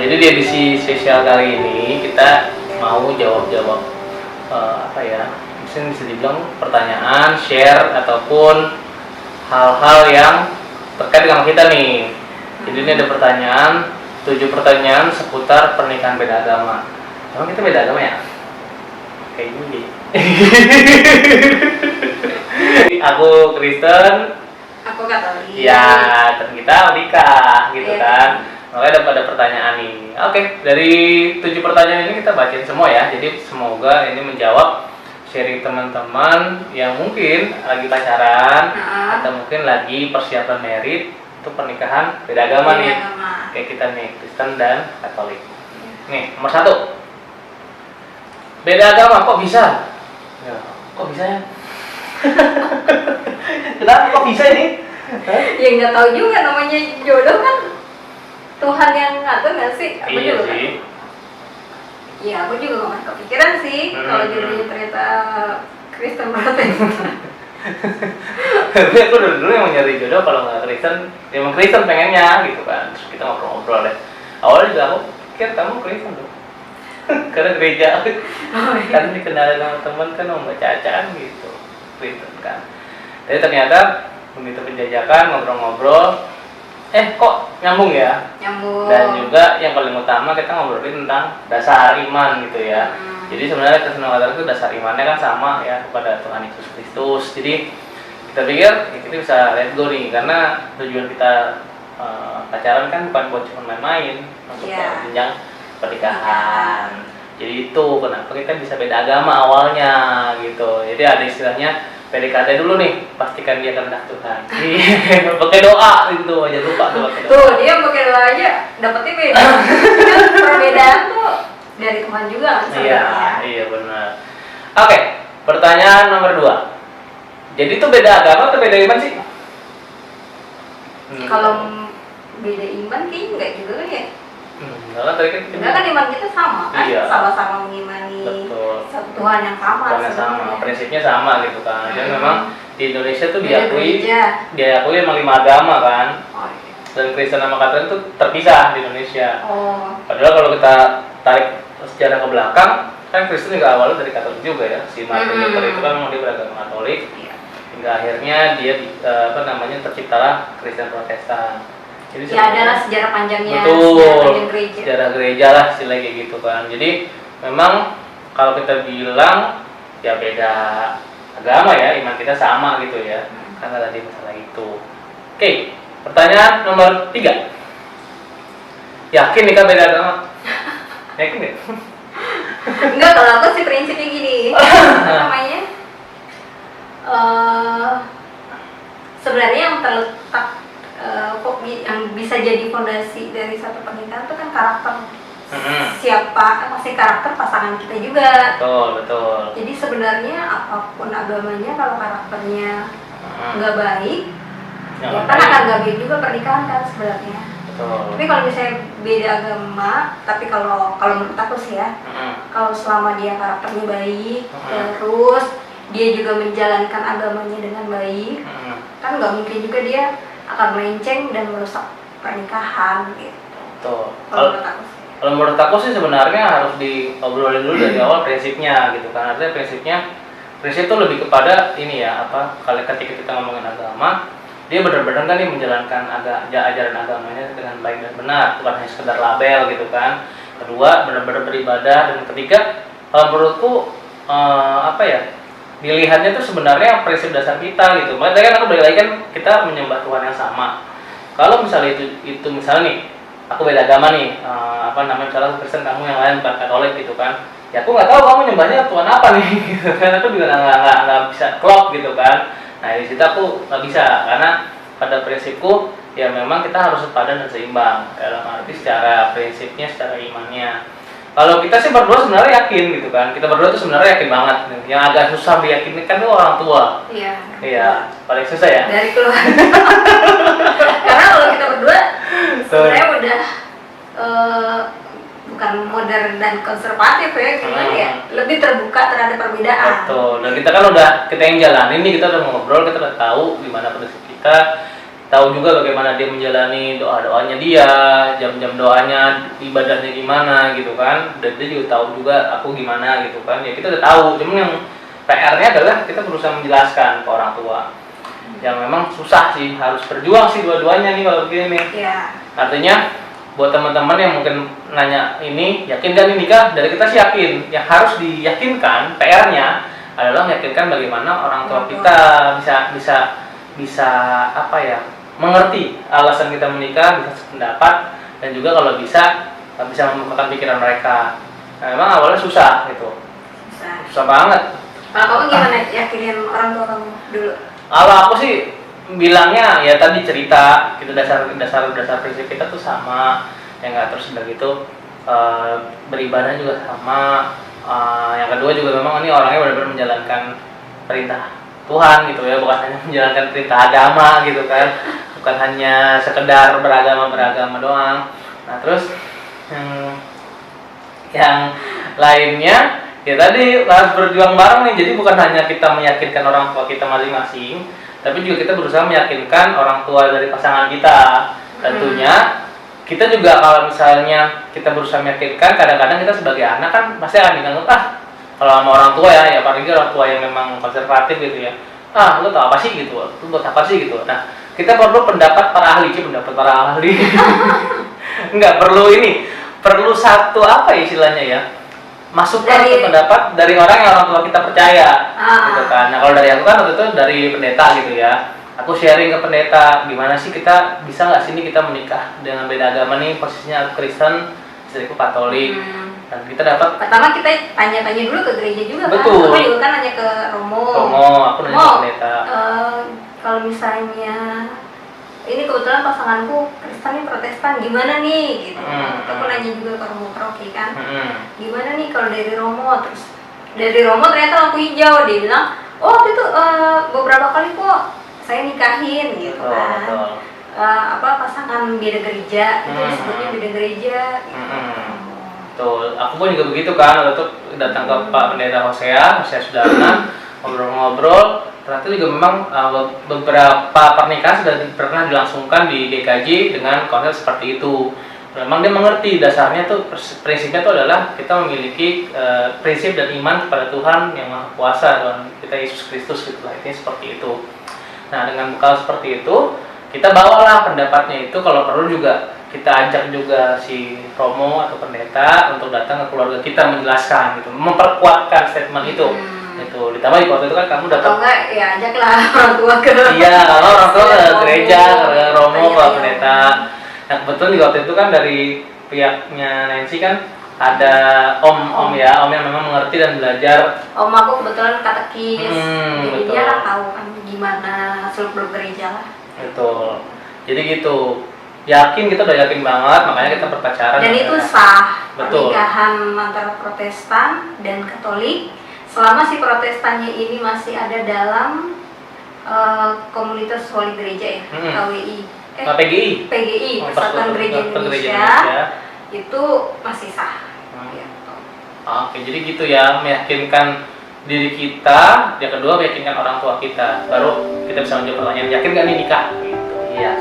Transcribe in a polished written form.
Jadi di edisi spesial kali ini kita mau jawab-jawab mungkin bisa dibilang pertanyaan, share ataupun hal-hal yang terkait dengan kita nih. Jadi ini ada pertanyaan, 7 pertanyaan seputar pernikahan beda agama. Emang kita beda agama ya? Kayak gini. Aku Kristen, aku Katolik. ya, dan kita menikah gitu kan. Makanya ada pertanyaan nih. Oke, dari 7 pertanyaan ini kita bacain semua ya. Jadi semoga ini menjawab sharing teman-teman yang mungkin lagi pacaran atau mungkin lagi persiapan merit untuk pernikahan beda agama nih. Kayak kita nih, Kristen dan Katolik. Nih, nomor 1. Beda agama kok bisa? Ya, kok bisa ya? Kenapa kok bisa ini? Ya nggak tahu juga, namanya jodoh kan Tuhan yang ngatur nggak sih? Aku Iya juga sih. Iya, aku juga nggak kepikiran sih kalau jodohnya ternyata Kristen Protestan. Tapi aku dulu yang nyari jodoh kalau nggak Kristen, emang Kristen pengennya gitu kan. Terus kita ngobrol-ngobrol deh. Awalnya juga aku pikir kamu Kristen tuh. Karena gereja kan dikenalin sama teman kan Mbak Caca kan gitu, Kristen kan. Tapi ternyata begitu penjajakan ngobrol-ngobrol, kok nyambung ya? Nyambung. Dan juga yang paling utama kita ngobrolin tentang dasar iman gitu ya. Jadi sebenarnya Kristen Katolik itu dasar imannya kan sama ya kepada Tuhan Yesus Kristus. Jadi kita pikir kita bisa let go nih, karena tujuan kita pacaran kan bukan buat cuma main-main, untuk jenjang pernikahan. Jadi itu kenapa kita bisa beda agama awalnya gitu. Jadi ada istilahnya PDKT dulu nih, pastikan dia kehendak Tuhan. Pakai doa itu aja, lupa tuh pakai doa. Tuh dia pakai doa aja dapetnya beda. Perbedaan tuh dari Tuhan juga kan sebenarnya. Iya benar. Oke, pertanyaan nomor 2. Jadi itu beda agama atau beda iman sih? Kalau beda iman kayaknya enggak juga kan ya? Enggak tadi kan kita enggak kan iman kita sama kan? Iya. Sama-sama mengimani satu Tuhan yang sama. Tuhan yang sama, prinsipnya sama gitu kan. Dan memang di Indonesia tuh diakui emang 5 agama kan. Dan Kristen sama Katolik itu terpisah di Indonesia. Padahal kalau kita tarik sejarah ke belakang, kan Kristen juga awalnya dari Katolik juga ya. Si Martin Luther itu kan memang dia beragama Katolik. Hingga akhirnya dia terciptalah Kristen Protestan. Jadi adalah sejarah panjangnya. Betul. Sejarah gereja lah istilahnya kayak gitu kan. Jadi memang kalau kita bilang ya beda agama ya, iman kita sama gitu ya. Karena tadi masalah itu. Oke, pertanyaan nomor 3. Yakin nikah beda agama? Yakin nggak? Enggak, kalau aku sih prinsipnya gini. Namanya sebenarnya yang terletak yang bisa jadi fondasi dari satu pernikahan itu kan karakter. Siapa masih karakter pasangan kita juga. Betul. Jadi sebenarnya apapun agamanya, kalau karakternya nggak baik, ya kan akan nggak baik juga pernikahan kan sebenarnya. Tapi kalau misalnya beda agama, tapi kalau menurut aku sih ya, kalau selama dia karakternya baik, terus dia juga menjalankan agamanya dengan baik, kan nggak mungkin juga dia akan melenceng dan merusak pernikahan gitu. Kalau menurut aku sih sebenarnya harus diobrolin dulu dari awal prinsipnya gitu kan. Artinya prinsip itu lebih kepada ini ya, kalau ketika kita ngomongin agama, dia benar-benar kan dia menjalankan ajaran agamanya dengan baik dan benar, bukan hanya sekedar label gitu kan. Kedua, benar-benar beribadah. Dan ketiga, kalau menurutku dilihatnya tuh sebenarnya prinsip dasar kita gitu. Makanya kan aku balik lagi kan kita menyembah Tuhan yang sama. Kalau misalnya itu misalnya nih, aku beda agama nih, misalnya Kristen, kamu yang lain bukan Katolik gitu kan. Ya aku nggak tahu kamu nyembahnya Tuhan apa nih, gitu kan. Aku juga nggak bisa klop gitu kan. Nah di situ aku nggak bisa, karena pada prinsipku ya memang kita harus sepadan dan seimbang dalam arti secara prinsipnya, secara imannya. Kalau kita sih berdua sebenarnya yakin gitu kan. Kita berdua tuh sebenarnya yakin banget. Yang agak susah diyakinkan tuh orang tua. Iya, paling susah ya. Dari keluarga. Karena kalau kita berdua sebenarnya udah bukan modern dan konservatif ya, gimana ya, lebih terbuka terhadap perbedaan. Betul. Dan kita kan kita yang jalanin nih, kita udah ngobrol, kita udah tahu gimana prinsip kita. tahu juga bagaimana dia menjalani doa-doanya dia, jam-jam doanya, ibadahnya gimana gitu kan. Dan dia juga tahu juga aku gimana gitu kan. Ya kita udah tahu, cuman yang PR-nya adalah kita berusaha menjelaskan ke orang tua. Yang memang susah sih, harus berjuang sih dua-duanya nih kalau begini nih. Artinya buat teman-teman yang mungkin nanya ini, yakin gak nih nikah? Dari kita sih yakin. Yang harus diyakinkan PR-nya adalah meyakinkan bagaimana orang tua kita bisa apa ya, mengerti alasan kita menikah, bisa sependapat, dan juga kalau bisa membukakan pikiran mereka. Nah, memang awalnya susah gitu, susah banget. Kalau kamu gimana yakinin orang tua kamu dulu? Kalau aku sih bilangnya ya tadi cerita, kita dasar prinsip kita tuh sama, ya nggak, terus udah gitu beribadah juga sama. Yang kedua juga memang ini orangnya benar-benar menjalankan perintah Tuhan gitu ya, bukan hanya menjalankan perintah agama gitu kan, bukan hanya sekedar beragama doang. Nah terus yang lainnya ya tadi harus berjuang bareng nih, jadi bukan hanya kita meyakinkan orang tua kita masing-masing, tapi juga kita berusaha meyakinkan orang tua dari pasangan kita. Tentunya kita juga kalau misalnya kita berusaha meyakinkan, kadang-kadang kita sebagai anak kan pasti akan dianggap kalau sama orang tua ya apalagi orang tua yang memang konservatif gitu ya, lu tau apa sih gitu, lu buat apa sih gitu. Nah kita perlu pendapat para ahli nggak perlu ini, perlu satu apa ya istilahnya ya, masukan atau pendapat dari orang yang orang tua kita percaya gitu kan. Nah kalau dari aku kan waktu itu dari pendeta gitu ya, aku sharing ke pendeta gimana sih kita bisa nggak sini kita menikah dengan beda agama nih, posisinya aku Kristen, istriku Katolik. Dan kita dapat, pertama kita tanya-tanya dulu ke gereja juga. Betul. Kan? Aku juga kan nanya ke Romo, aku nanya ke pendeta. Kalau misalnya ini kebetulan pasanganku Kristen nih Protestan, gimana nih gitu. Aku nanya juga ke Romo Paroki kan, gimana nih kalau dari Romo. Terus dari Romo ternyata lampu hijau, dia bilang waktu itu beberapa kali kok saya nikahin gitu kan. Pasangan beda gereja itu disebutnya beda gereja gitu. Betul, aku pun juga begitu kan, waktu itu datang ke Pak Pendeta Hosea Sudarna, ngobrol-ngobrol, ternyata juga memang beberapa pernikahan sudah pernah dilangsungkan di GKJ dengan konsep seperti itu. Memang dia mengerti dasarnya tuh, prinsipnya tuh adalah kita memiliki prinsip dan iman kepada Tuhan yang Maha Kuasa, Tuhan kita Yesus Kristus gitu lah, ini seperti itu. Nah dengan bekal seperti itu, kita bawalah pendapatnya itu, kalau perlu juga kita ajak juga si Romo atau pendeta untuk datang ke keluarga kita menjelaskan gitu, memperkuatkan statement itu. Itu ditambah di waktu itu kan kamu datang. Atau enggak ya ajaklah orang tua ke. Iya, kalau orang tua ke gereja, ke Romo, ke pendeta. Nah kebetulan di waktu itu kan dari pihaknya Nancy kan ada om yang memang mengerti dan belajar. Om aku kebetulan katekis, jadi betul. dia kan tahu kan gimana seluk-beluk gereja lah. Betul. Jadi gitu. Yakin, kita udah yakin banget, makanya kita berpacaran. Dan itu sah. Betul. Pernikahan antara Protestan dan Katolik, selama si Protestannya ini masih ada dalam komunitas Wali Gereja ya, KWI. PGI, Persatuan Gereja Indonesia, itu masih sah. Gitu. Oke, jadi gitu ya, meyakinkan diri kita, yang kedua meyakinkan orang tua kita, baru kita bisa menjawab pertanyaan, yakin gak nih nikah? Gitu. Iya.